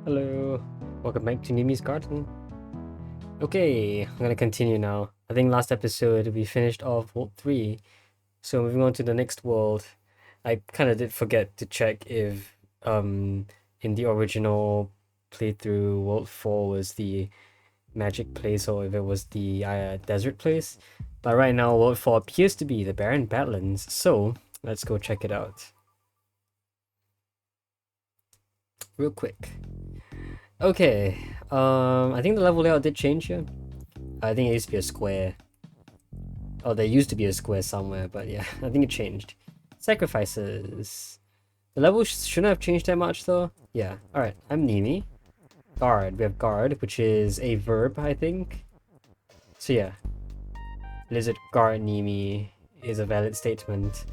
Hello, welcome back to Nimi's Garden. Okay, I'm gonna continue now. I think last episode we finished off World 3, so moving on to the next world. I kind of did forget to check if in the original playthrough World 4 was the magic place or if it was the desert place. But right now World 4 appears to be the barren badlands, so let's go check it out. Real quick. Okay, I think the level layout did change here. I think it used to be a square. Oh, there used to be a square somewhere, but yeah, I think it changed. Sacrifices. The level shouldn't have changed that much though. Yeah, alright, I'm Nimi. Guard, we have guard, which is a verb, I think. So yeah, lizard guard Nimi is a valid statement.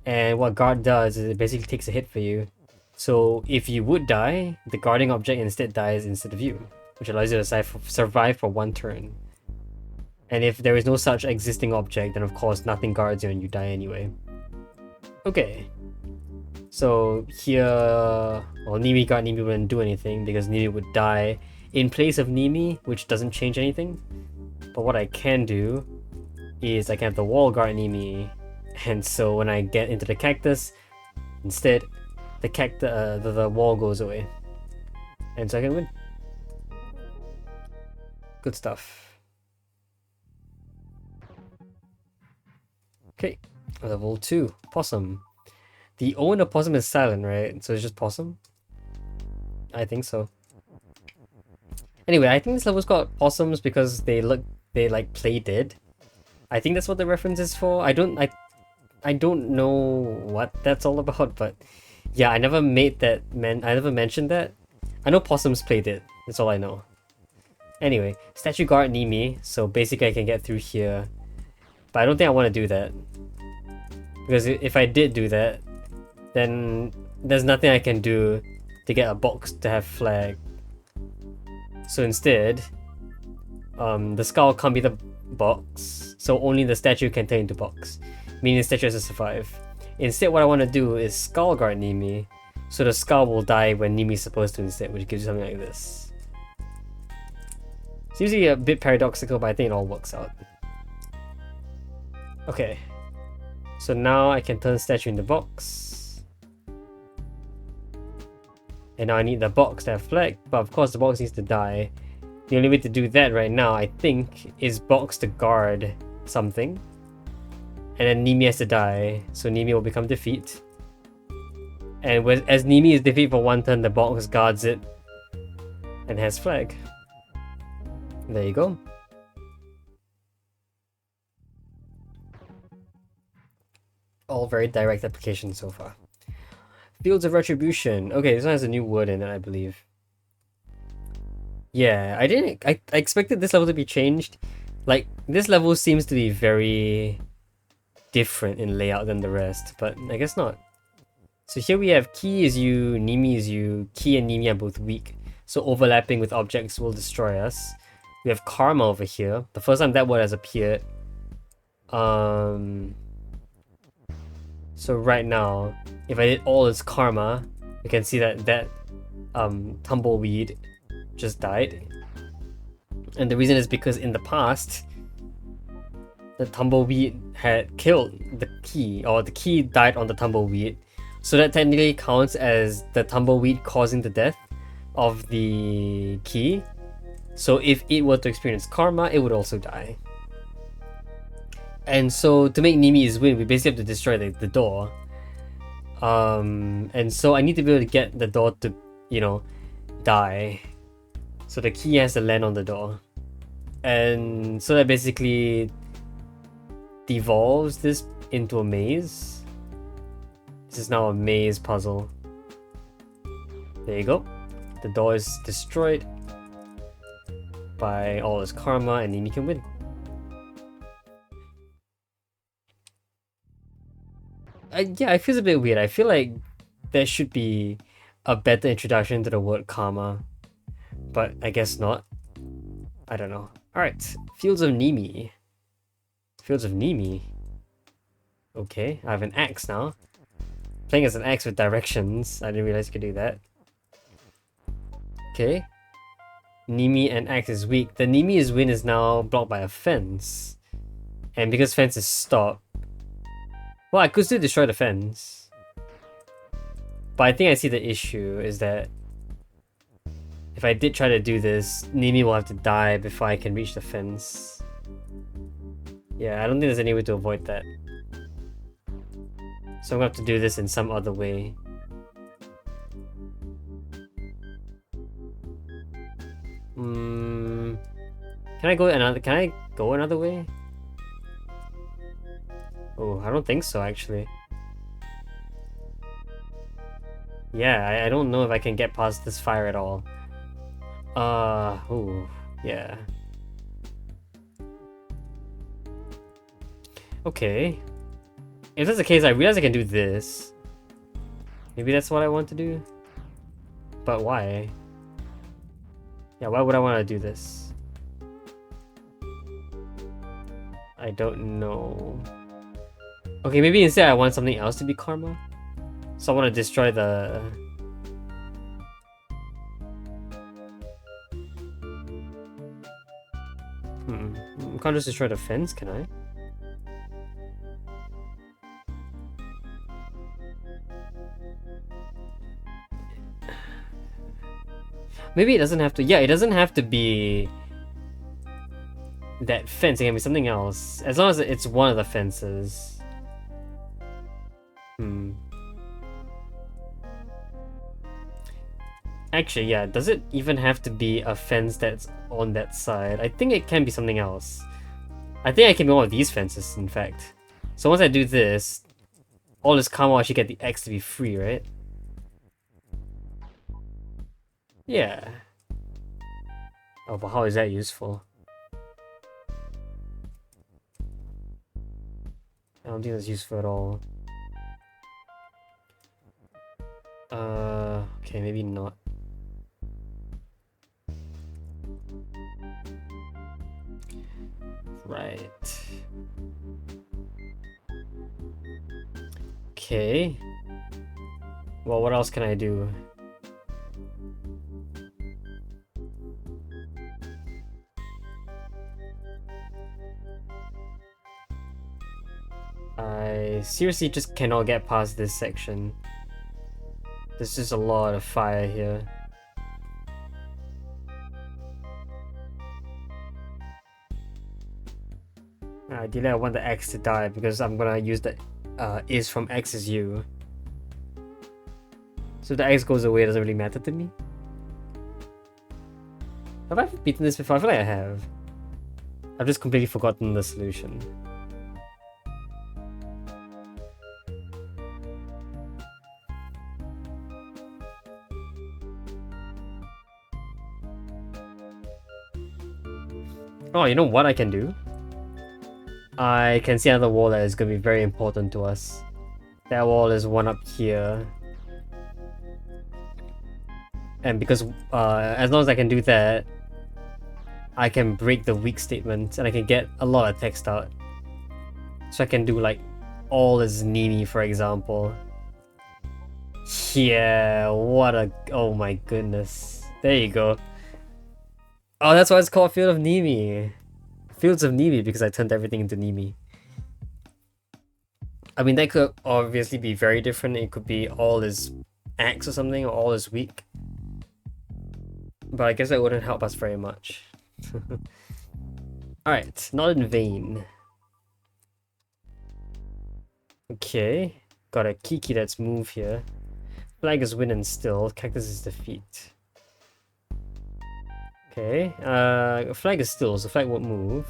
And what guard does is it basically takes a hit for you. So if you would die, the guarding object instead dies instead of you, which allows you to survive for one turn. And if there is no such existing object, then of course nothing guards you and you die anyway. Okay. So here, well, Nimi guard Nimi wouldn't do anything because Nimi would die in place of Nimi, which doesn't change anything. But what I can do is I can have the wall guard Nimi, and so when I get into the cactus, instead, the wall goes away, and so I can win. Good stuff. Okay, level 2, Possum. The O in the Possum is silent, right? So it's just Possum? I think so. Anyway, I think this level's got possums because they like play dead. I think that's what the reference is for. I don't know what that's all about, but yeah, I never mentioned that. I know possums play dead. That's all I know. Anyway, statue guard Nimi, so basically I can get through here. But I don't think I want to do that. Because if I did do that, then there's nothing I can do to get a box to have flag. So instead, the skull can't be the box, so only the statue can turn into box, meaning the statue has to survive. Instead, what I want to do is skull guard Nimi, so the skull will die when Nimi's supposed to instead, which gives you something like this. Seems to be a bit paradoxical, but I think it all works out. Okay, so now I can turn statue into box. And now I need the box to have flag, but of course the box needs to die. The only way to do that right now, I think, is box to guard something. And then Nimi has to die, so Nimi will become defeat. And as Nimi is defeated for one turn, the box guards it and has flag. There you go. All very direct application so far. Fields of Retribution. Okay, this one has a new word in it, I believe. Yeah, I expected this level to be changed. Like, this level seems to be very different in layout than the rest, but I guess not. So here we have Ki is you, Nimi is you. Ki and Nimi are both weak, so overlapping with objects will destroy us. We have Karma over here. The first time that word has appeared. So right now, if I did all its Karma, you can see that tumbleweed just died. And the reason is because in the past, the tumbleweed had killed the Ki, or the Ki died on the tumbleweed. So that technically counts as the tumbleweed causing the death of the Ki. So if it were to experience karma, it would also die. And so to make Nimi's win, we basically have to destroy the door. And so I need to be able to get the door to, die. So the Ki has to land on the door. And so that basically devolves this into a maze. This is now a maze puzzle. There you go. The door is destroyed by all his karma, and Nimi can win. Yeah, it feels a bit weird. I feel like there should be a better introduction to the word karma, but I guess not. I don't know. Alright, Fields of Nimi. Fields of Nimi. Okay, I have an axe now. Playing as an axe with directions. I didn't realize you could do that. Okay. Nimi and Axe is weak. The Nimi's win is now blocked by a fence. And because fence is stopped... Well, I could still destroy the fence. But I think I see the issue is that if I did try to do this, Nimi will have to die before I can reach the fence. Yeah, I don't think there's any way to avoid that. So I'm gonna have to do this in some other way. Can I go another way? Oh, I don't think so actually. Yeah, I don't know if I can get past this fire at all. Oh, yeah. Okay. If that's the case, I realize I can do this. Maybe that's what I want to do? But why? Yeah, why would I want to do this? I don't know. Okay, maybe instead I want something else to be karma. So I want to destroy the... I can't just destroy the fence, can I? Maybe it doesn't have to... Yeah, it doesn't have to be that fence. It can be something else. As long as it's one of the fences. Actually, yeah, does it even have to be a fence that's on that side? I think it can be something else. I think I can be one of these fences, in fact. So once I do this, all this karma will actually get the X to be free, right? Yeah. Oh, but how is that useful? I don't think that's useful at all. Okay, maybe not. Right. Okay. Well, what else can I do? I seriously just cannot get past this section. There's just a lot of fire here. Ideally I want the X to die because I'm gonna use the is from X is you. So if the X goes away, it doesn't really matter to me. Have I beaten this before? I feel like I have. I've just completely forgotten the solution. Oh, you know what I can do? I can see another wall that is going to be very important to us. That wall is one up here. And because as long as I can do that, I can break the weak statement and I can get a lot of text out. So I can do like all is Nimi, for example. Yeah, what a... oh my goodness. There you go. Oh, that's why it's called Field of Nimi. Fields of Nimi, because I turned everything into Nimi. I mean, that could obviously be very different. It could be all is axe or something, or all is weak. But I guess that wouldn't help us very much. Alright, not in vain. Okay, got a Kiki that's move here. Flag is win and still, cactus is defeat. Okay, flag is still, so flag won't move.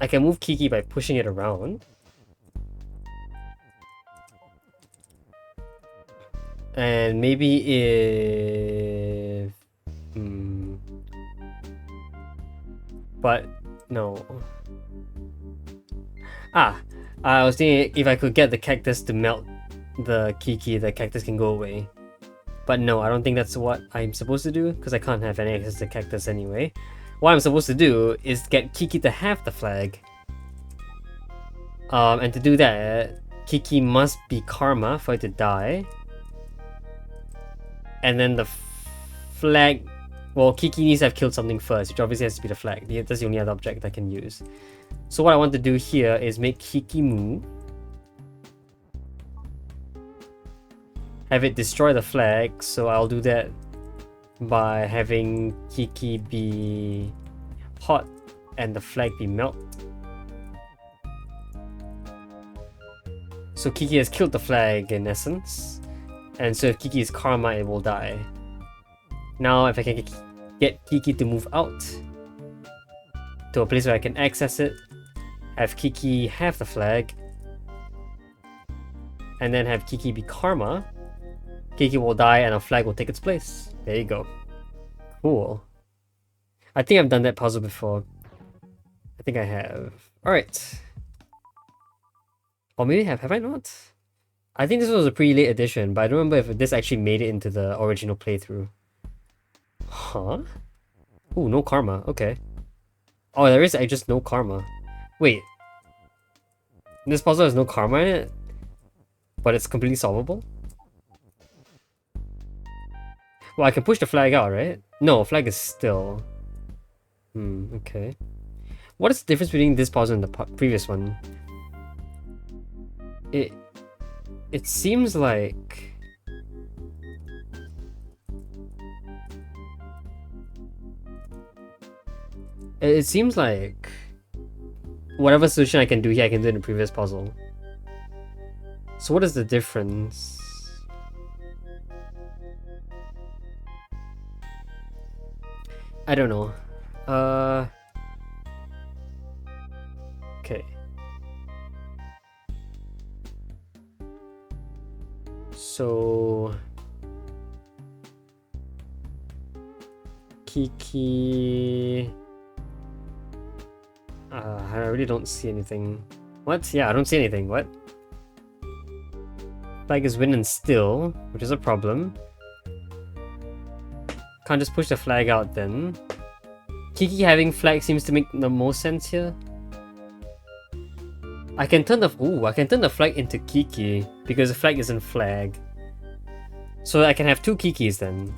I can move Kiki by pushing it around. And maybe if... But, no. I was thinking if I could get the cactus to melt the Kiki, the cactus can go away. But no, I don't think that's what I'm supposed to do, because I can't have any access to cactus anyway. What I'm supposed to do is get Kiki to have the flag. And to do that, Kiki must be karma for it to die. And then the flag... Well, Kiki needs to have killed something first, which obviously has to be the flag. That's the only other object I can use. So what I want to do here is make Kiki move. Have it destroy the flag, so I'll do that by having Kiki be hot and the flag be melt. So Kiki has killed the flag in essence, and so if Kiki is karma, it will die. Now if I can get Kiki to move out to a place where I can access it, have Kiki have the flag, and then have Kiki be karma, Kiki will die and a flag will take its place. There you go. Cool. I think I've done that puzzle before. I think I have. Alright. Or maybe have I not? I think this was a pretty late edition, but I don't remember if this actually made it into the original playthrough. Huh? Ooh, no karma. Okay. Oh, there is just no karma. Wait. This puzzle has no karma in it? But it's completely solvable? Well, I can push the flag out, right? No, flag is still. Okay. What is the difference between this puzzle and the previous one? It seems like... It seems like whatever solution I can do here, I can do in the previous puzzle. So what is the difference? I don't know. Okay. So Kiki... I really don't see anything. What? Yeah, I don't see anything. What? Flag is win and still, which is a problem. Can't just push the flag out then. Kiki having flag seems to make the most sense here. I can turn the flag into Kiki because the flag isn't flag. So I can have two Kikis then.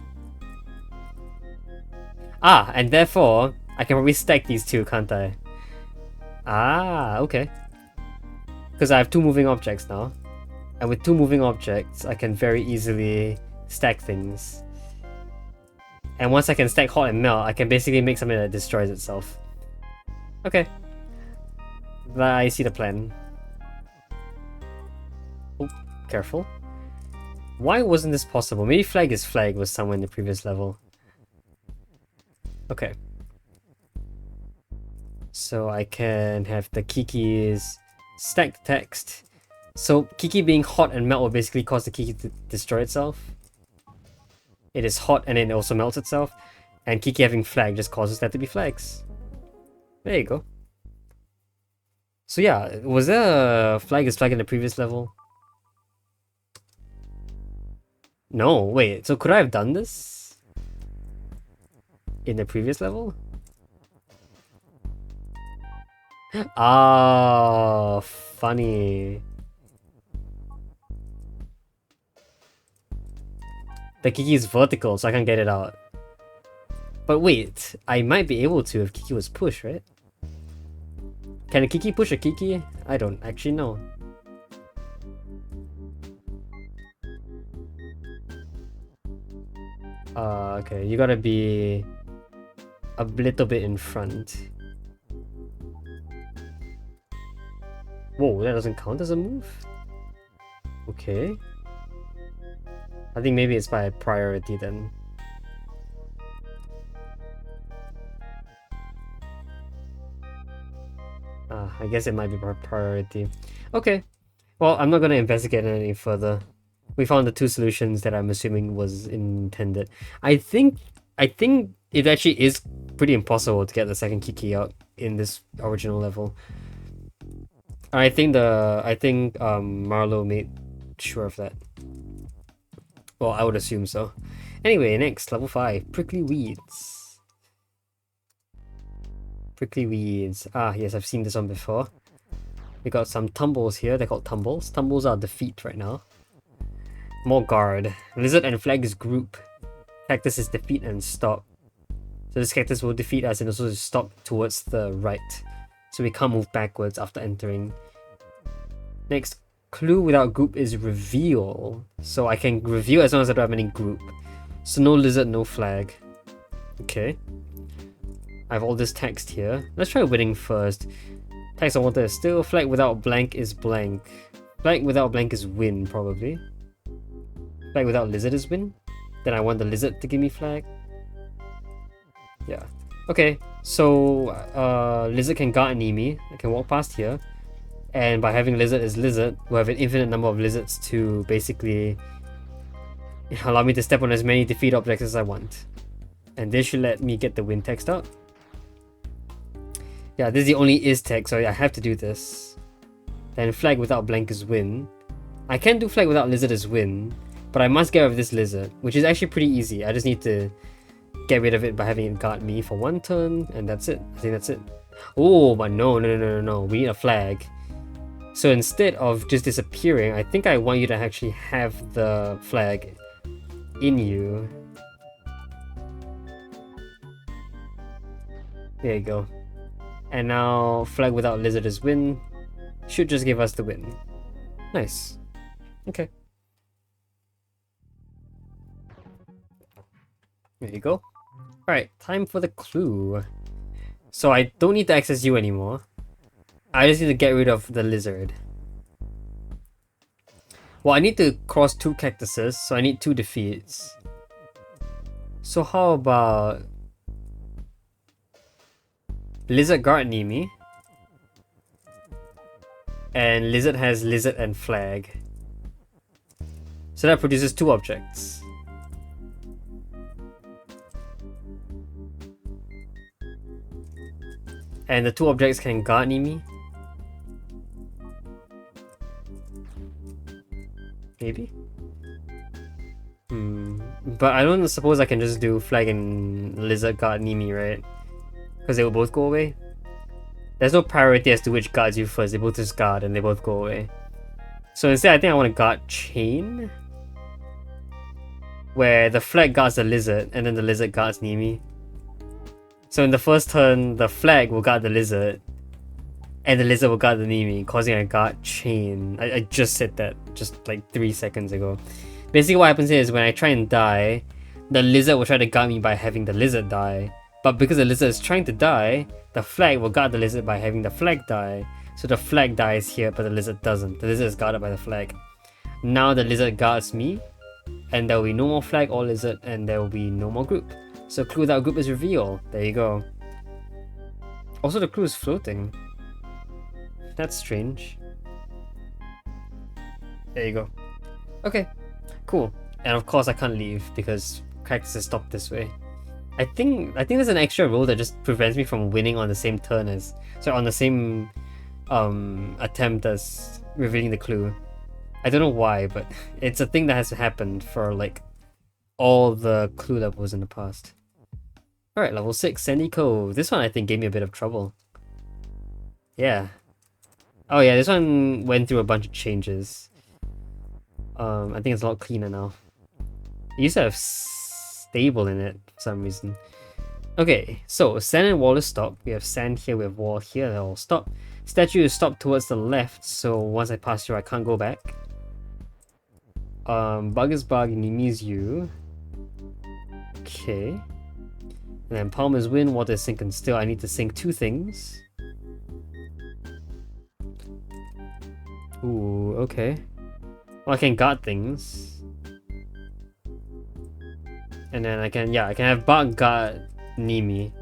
Ah, and therefore I can probably stack these two, can't I? Ah, okay. Because I have two moving objects now. And with two moving objects, I can very easily stack things. And once I can stack hot and melt, I can basically make something that destroys itself. Okay. I see the plan. Oh, careful. Why wasn't this possible? Maybe flag is flag was somewhere in the previous level. Okay. So I can have the Kiki's stack text. So Kiki being hot and melt will basically cause the Kiki to destroy itself. It is hot and it also melts itself. And Kiki having flag just causes that to be flags. There you go. So yeah, was there a flag is flag in the previous level? No, wait, so could I have done this? In the previous level? Ah, funny. The Kiki is vertical, so I can't get it out. But wait, I might be able to if Kiki was pushed, right? Can a Kiki push a Kiki? I don't actually know. Okay, you gotta be a little bit in front. Whoa, that doesn't count as a move? Okay. I think maybe it's by priority then. I guess it might be by priority. Okay. Well, I'm not gonna investigate it any further. We found the two solutions that I'm assuming was intended. I think it actually is pretty impossible to get the second Kiki out in this original level. I think Marlo made sure of that. Well, I would assume so. Anyway, next, level 5, Prickly Weeds. Prickly Weeds. Ah, yes, I've seen this one before. We got some tumbles here, they're called tumbles. Tumbles are defeat right now. More guard. Lizard and flag is group. cactus is defeat and stop. So this cactus will defeat us and also stop towards the right. So we can't move backwards after entering. Next, clue without group is reveal. So I can reveal as long as I don't have any group. So no lizard, no flag. Okay. I have all this text here. Let's try winning first. Text I wanted is still. Flag without blank is blank. Flag without blank is win, probably. Flag without lizard is win. Then I want the lizard to give me flag. Yeah. Okay, so lizard can guard Nimi. I can walk past here. And by having lizard as lizard, we'll have an infinite number of lizards to basically allow me to step on as many defeat objects as I want. And this should let me get the win text out. Yeah, this is the only is text, so I have to do this. Then flag without blank is win. I can do flag without lizard as win, but I must get rid of this lizard, which is actually pretty easy. I just need to get rid of it by having it guard me for one turn, and that's it. I think that's it. Oh, but no. We need a flag. So instead of just disappearing, I think I want you to actually have the flag in you. There you go. And now flag without lizard is win. Should just give us the win. Nice. Okay. There you go. Alright, time for the clue. So I don't need to access you anymore. I just need to get rid of the lizard. Well, I need to cross 2 cactuses, so I need 2 defeats. So how about lizard guard Nimi, and lizard has lizard and flag. So that produces 2 objects. And the 2 objects can guard Nimi. Maybe? But I don't suppose I can just do flag and lizard guard Nimi, right? Because they will both go away. There's no priority as to which guards you first. They both just guard and they both go away. So instead, I think I want to guard chain, where the flag guards the lizard and then the lizard guards Nimi. So in the first turn, the flag will guard the lizard and the lizard will guard the Nimi, causing a guard chain. I just said that just like 3 seconds ago. Basically what happens here is when I try and die, the lizard will try to guard me by having the lizard die. But because the lizard is trying to die, the flag will guard the lizard by having the flag die. So the flag dies here, but the lizard doesn't. The lizard is guarded by the flag. Now the lizard guards me, and there will be no more flag or lizard, and there will be no more group. So clue without group is reveal. There you go. Also, the clue is floating. That's strange. There you go. Okay, cool. And of course I can't leave because cactus is stopped this way. I think there's an extra rule that just prevents me from winning on the same turn as, so on the same attempt as revealing the clue. I don't know why, but it's a thing that has happened for like all the clue levels in the past. Alright, level 6, Sandy Cove. This one I think gave me a bit of trouble. Yeah. Oh yeah, this one went through a bunch of changes. I think it's a lot cleaner now. It used to have stable in it for some reason. Okay, so sand and wall is stopped. We have sand here, we have wall here, they're all stopped. Statue is stopped towards the left, so once I pass through I can't go back. Bug is bug, Nimi is you. Okay. And then palm is win, water is sink and still. I need to sink 2 things. Ooh, okay. Well, I can guard things. And then I can have bug guard Nimi.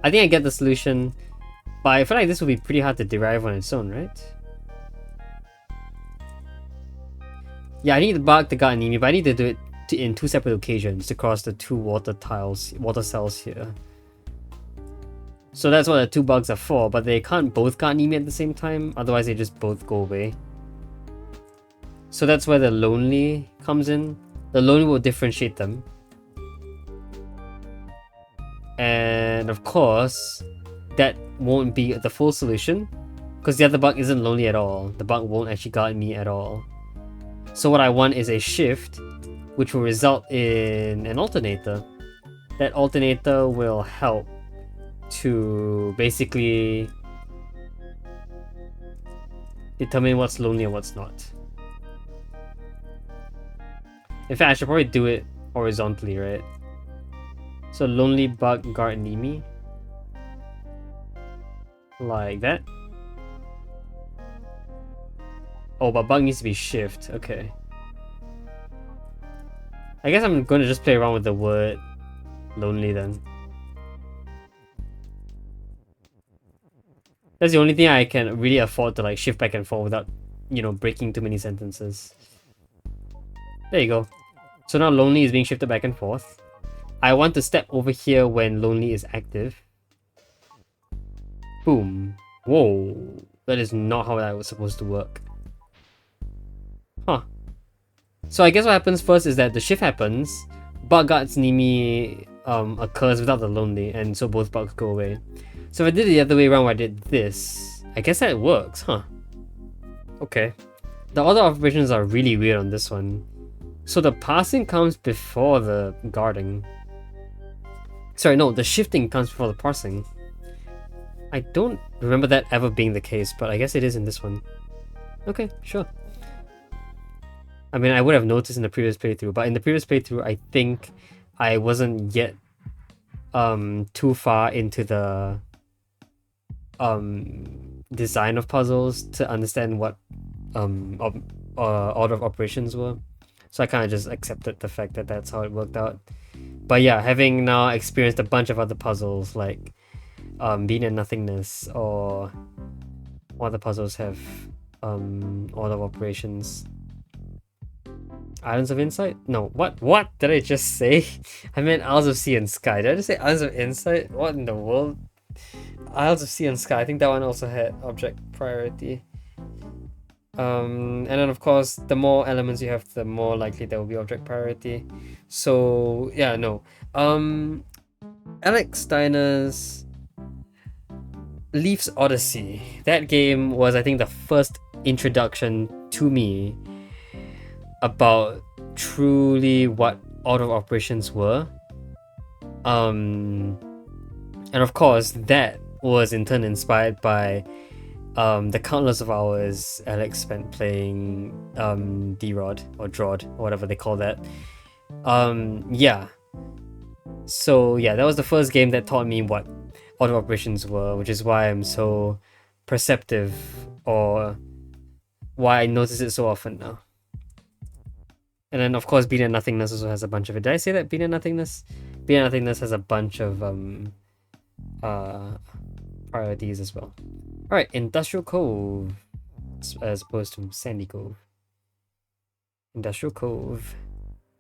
I think I get the solution, but I feel like this would be pretty hard to derive on its own, right? Yeah, I need the bug to guard Nimi, but I need to do it in 2 separate occasions to cross the 2 water cells here. So that's what the 2 bugs are for, but they can't both guard Nimi at the same time, otherwise they just both go away. So that's where the lonely comes in. The lonely will differentiate them. And of course, that won't be the full solution, because the other bug isn't lonely at all. The bug won't actually guard me at all. So what I want is a shift, which will result in an alternator. That alternator will help to basically determine what's lonely and what's not. In fact, I should probably do it horizontally, right? So lonely bug guard Nimi. Like that. Oh, but bug needs to be shift. Okay. I guess I'm going to just play around with the word lonely then. That's the only thing I can really afford to like shift back and forth without, you know, breaking too many sentences. There you go. So now lonely is being shifted back and forth. I want to step over here when lonely is active. Boom. Whoa. That is not how that was supposed to work. Huh. So I guess what happens first is that the shift happens, bug guards Nimi occurs without the lonely, and so both bugs go away. So if I did it the other way around where I did this, I guess that works, huh? Okay. The order of operations are really weird on this one. So the passing comes before the guarding. Sorry, no, the shifting comes before the parsing. I don't remember that ever being the case, but I guess it is in this one. Okay, sure. I mean, I would have noticed in the previous playthrough, but in the previous playthrough, I think I wasn't yet too far into the design of puzzles to understand what order of operations were. So I kind of just accepted the fact that that's how it worked out. But yeah, having now experienced a bunch of other puzzles like Being and Nothingness, or what other puzzles have order of operations? Islands of Insight? No, what did I just say? I meant Isles of Sea and Sky. Did I just say Islands of Insight? What in the world? Isles of Sea and Sky. I think that one also had object priority. And then of course, the more elements you have, the more likely there will be object priority. So yeah, no. Alex Steiner's Leaf's Odyssey. That game was, I think, the first introduction to me about truly what order of operations were. And of course, that was in turn inspired by the countless of hours Alex spent playing D-Rod or Drod or whatever they call that. Yeah. So yeah, that was the first game that taught me what order of operations were, which is why I'm so perceptive, or why I notice it so often now. And then of course Being and Nothingness also has a bunch of it. Did I say that Being and Nothingness? Being and Nothingness has a bunch of priorities as well. Alright, Industrial Cove as opposed to Sandy Cove. Industrial Cove.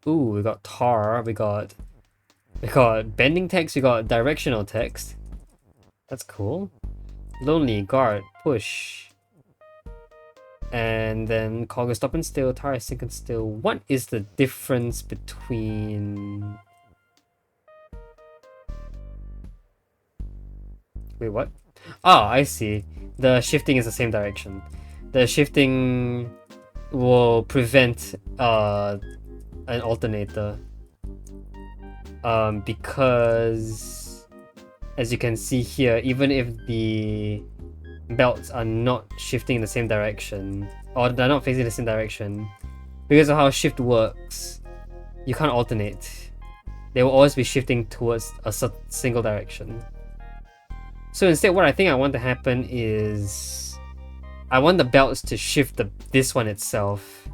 Ooh, we got tar, we got bending text, we got directional text. That's cool. Lonely, guard, push. And then cog is stop and still, tar is sink and still. What is the difference between... Wait, what? Oh, I see. The shifting is the same direction. The shifting will prevent an alternator. Because as you can see here, even if the belts are not shifting in the same direction, or they're not facing the same direction, because of how shift works, you can't alternate. They will always be shifting towards a single direction. So instead, what I think I want to happen is I want the belts to shift this one itself,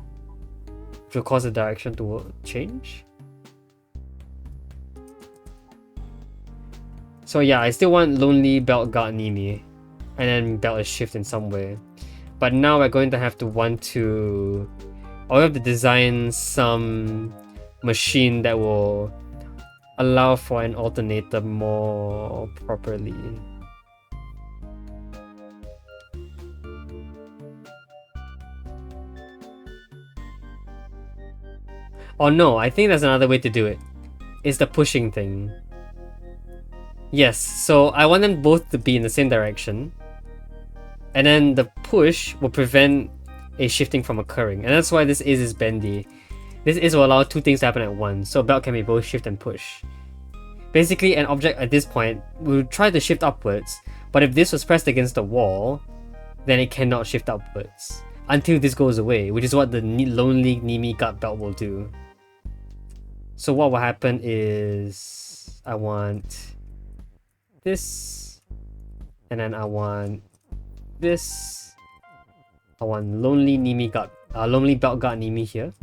which will cause the direction to change. So yeah, I still want Lonely, Belt, Guard, Nimi, and then belt is shift in some way. But now we're going to have to we have to design some machine that will allow for an alternator more properly. Oh no, I think there's another way to do it. It's the pushing thing. Yes, so I want them both to be in the same direction. And then the push will prevent a shifting from occurring. And that's why this is bendy. This is will allow two things to happen at once, so a belt can be both shift and push. Basically, an object at this point will try to shift upwards, but if this was pressed against the wall, then it cannot shift upwards until this goes away, which is what the lonely Nimi gut belt will do. So what will happen is I want this, and then I want this. I want lonely belt gut Nimi here,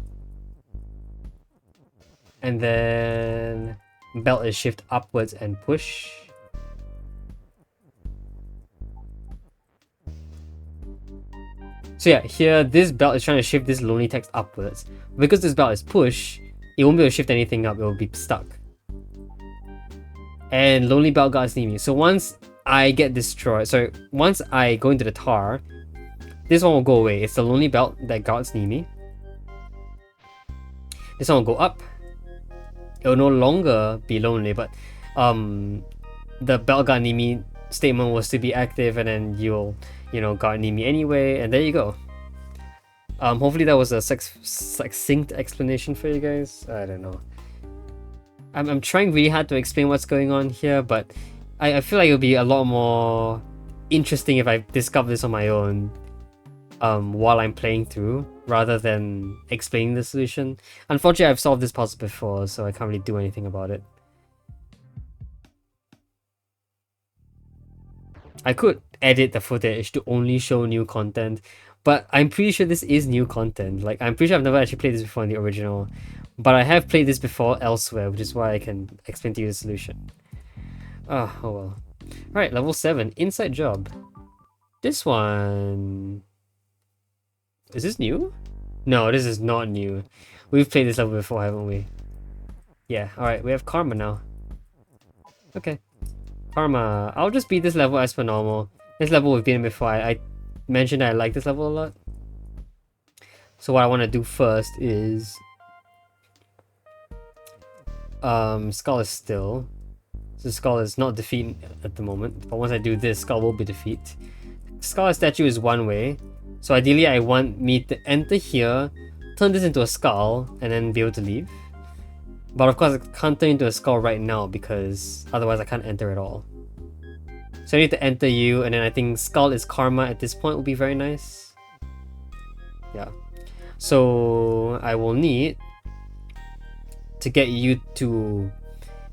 and then belt is shift upwards and push. So yeah, here this belt is trying to shift this lonely text upwards. Because this belt is push, it won't be able to shift anything up, it will be stuck. And lonely belt guards Nimi. So once I get destroyed, once I go into the tar, this one will go away. It's the lonely belt that guards Nimi. This one will go up. It will no longer be lonely, but the belt guard Nimi statement will still be active, and then you'll guard Nimi anyway, and there you go. Hopefully that was a succinct explanation for you guys. I don't know. I'm trying really hard to explain what's going on here, but I feel like it'll be a lot more interesting if I discover this on my own while I'm playing through, rather than explaining the solution. Unfortunately, I've solved this puzzle before, so I can't really do anything about it. I could edit the footage to only show new content, but I'm pretty sure this is new content. Like, I'm pretty sure I've never actually played this before in the original, but I have played this before elsewhere, which is why I can explain to you the solution. Oh well. Alright, level 7, inside job. This one... Is this new? No, this is not new. We've played this level before, haven't we? Yeah, alright, we have Karma now. Okay. Karma. I'll just beat this level as per normal. This level we've been in before. I mentioned that I like this level a lot. So what I want to do first is... Skull is still. So Skull is not defeat at the moment. But once I do this, Skull will be defeat. Skull statue is one way. So ideally I want me to enter here, turn this into a skull, and then be able to leave. But of course I can't turn into a skull right now because otherwise I can't enter at all. So I need to enter you, and then I think skull is karma at this point will be very nice. Yeah. So I will need to get you to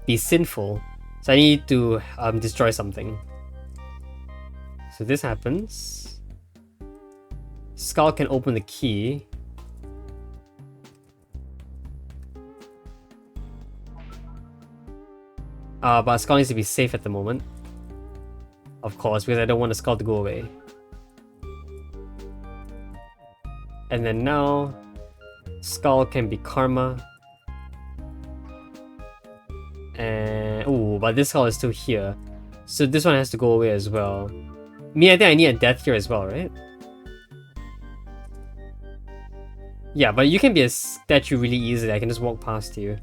be sinful. So I need to destroy something. So this happens. Skull can open the key. But Skull needs to be safe at the moment. Of course, because I don't want the Skull to go away. And then now, Skull can be Karma. And ooh, but this Skull is still here. So this one has to go away as well. Me, I think I need a death here as well, right? Yeah, but you can be a statue really easily. I can just walk past you.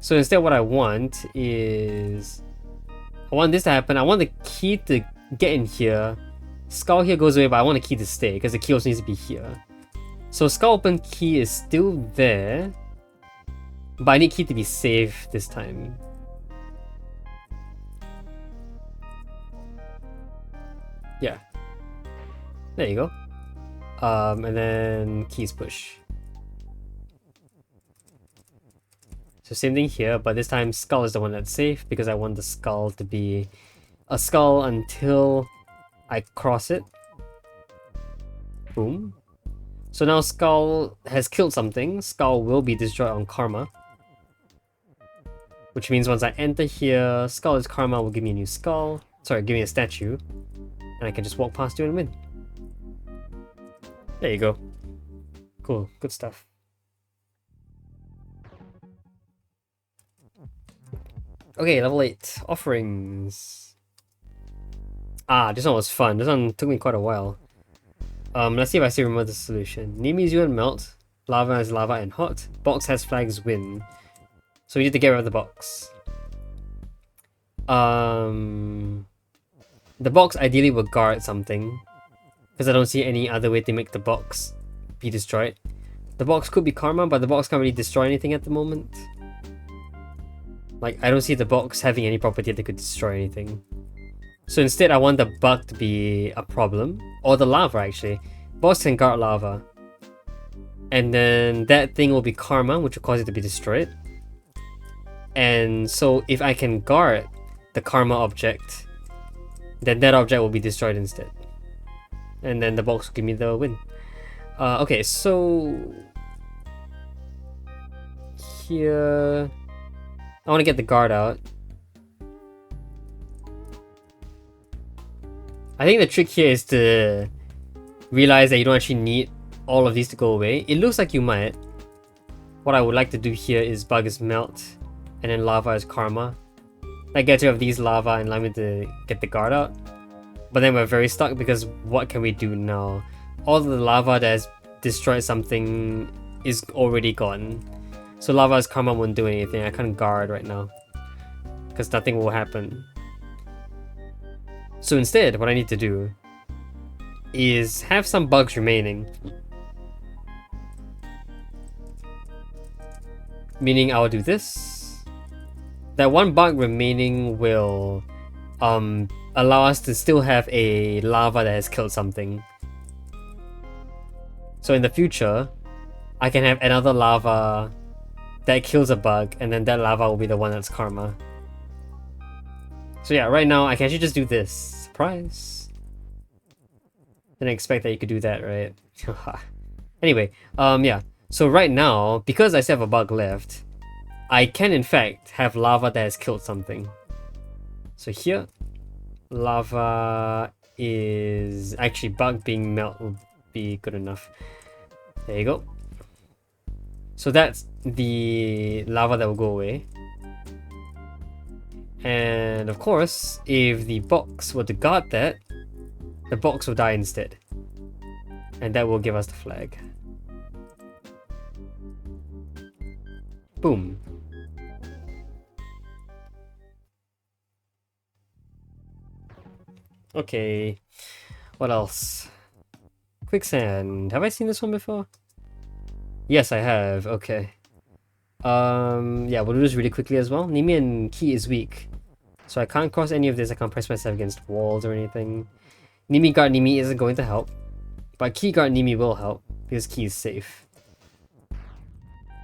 So instead what I want is... I want this to happen. I want the key to get in here. Skull here goes away, but I want the key to stay because the key also needs to be here. So skull open key is still there. But I need key to be safe this time. Yeah. There you go. And then keys push. So same thing here, but this time skull is the one that's safe because I want the skull to be a skull until I cross it. Boom. So now skull has killed something. Skull will be destroyed on karma. Which means once I enter here, skull is karma will give me a new skull. Sorry, give me a statue. And I can just walk past you and win. There you go. Cool, good stuff. Okay, level 8. Offerings. Ah, this one was fun. This one took me quite a while. Let's see if I still remember the solution. Nimi's you and melt. Lava has lava and hot. Box has flags win. So we need to get rid of the box. The box ideally will guard something. Because I don't see any other way to make the box be destroyed. The box could be karma, but the box can't really destroy anything at the moment. Like, I don't see the box having any property that could destroy anything. So instead, I want the bug to be a problem. Or the lava, actually. Box can guard lava. And then that thing will be karma, which will cause it to be destroyed. And so if I can guard the karma object, then that object will be destroyed instead. And then the box will give me the win. Okay, so... here... I want to get the guard out. I think the trick here is to realize that you don't actually need all of these to go away. It looks like you might. What I would like to do here is bug is melt, and then lava is karma. That gets rid of these lava and allow me to get the guard out. But then we're very stuck because what can we do now? All the lava that has destroyed something is already gone. So lava's karma won't do anything. I can't guard right now because nothing will happen. So instead, what I need to do is have some bugs remaining. Meaning I'll do this. That one bug remaining will allow us to still have a lava that has killed something. So in the future, I can have another lava that kills a bug, and then that lava will be the one that's karma. So yeah, right now I can actually just do this. Surprise! Didn't expect that you could do that, right? Anyway, yeah. So right now, because I still have a bug left, I can in fact have lava that has killed something. So here, lava is... actually bug being melt will be good enough. There you go. So that's the lava that will go away. And of course, if the box were to guard that, the box will die instead. And that will give us the flag. Boom. Okay. What else? Quicksand. Have I seen this one before? Yes, I have. Okay. Yeah, we'll do this really quickly as well. Nimi and Key is weak. So I can't cross any of this. I can't press myself against walls or anything. Nimi guard Nimi isn't going to help. But Key guard Nimi will help because Key is safe.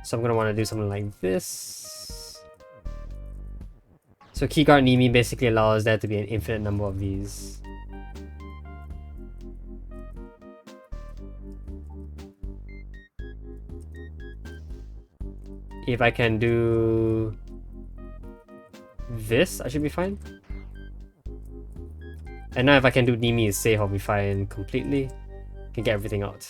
So I'm going to want to do something like this. So Key guard Nimi basically allows there to be an infinite number of these. If I can do this, I should be fine. And now if I can do Nimi is safe, I'll be fine completely. Can get everything out.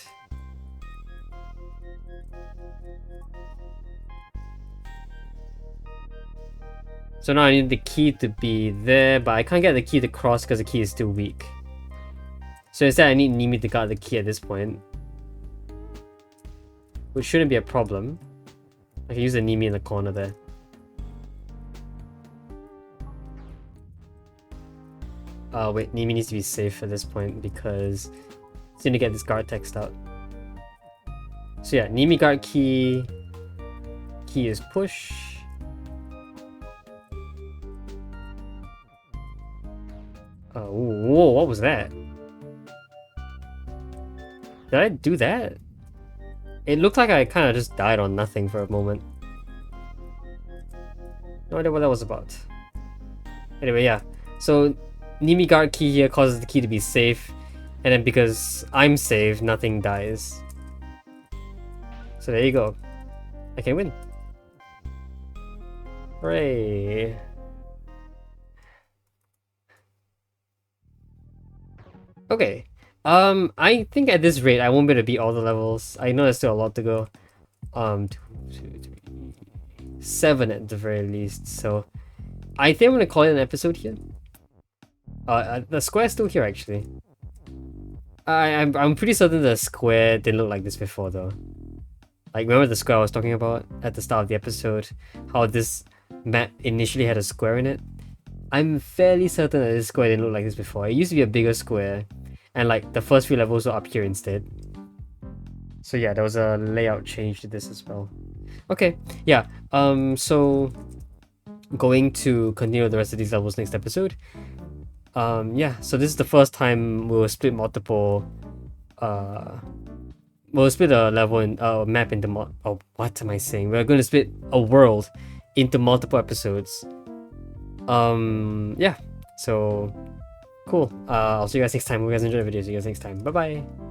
So now I need the key to be there, but I can't get the key to cross because the key is still weak. So instead I need Nimi to guard the key at this point. Which shouldn't be a problem. I can use the Nimi in the corner there. Wait, Nimi needs to be safe at this point because it's going to get this guard text out. So yeah, Nimi guard key. Key is push. Whoa, what was that? Did I do that? It looked like I kind of just died on nothing for a moment. No idea what that was about. Anyway, yeah. So, Nimi guard key here causes the key to be safe. And then because I'm safe, nothing dies. So there you go. I can win. Hooray. Okay. I think at this rate I won't be able to beat all the levels. I know there's still a lot to go. 2, 3, 7 at the very least. So I think I'm gonna call it an episode here. The square's still here actually. I'm pretty certain the square didn't look like this before though. Like remember the square I was talking about at the start of the episode? How this map initially had a square in it? I'm fairly certain that this square didn't look like this before. It used to be a bigger square. And like the first few levels were up here instead. So yeah, there was a layout change to this as well. Okay, yeah. So going to continue the rest of these levels next episode. Yeah. So this is the first time we'll split multiple. We'll split a level in map into oh, what am I saying? We're going to split a world into multiple episodes. Yeah. So cool. I'll see you guys next time. Hope you guys enjoy the video. See you guys next time. Bye bye.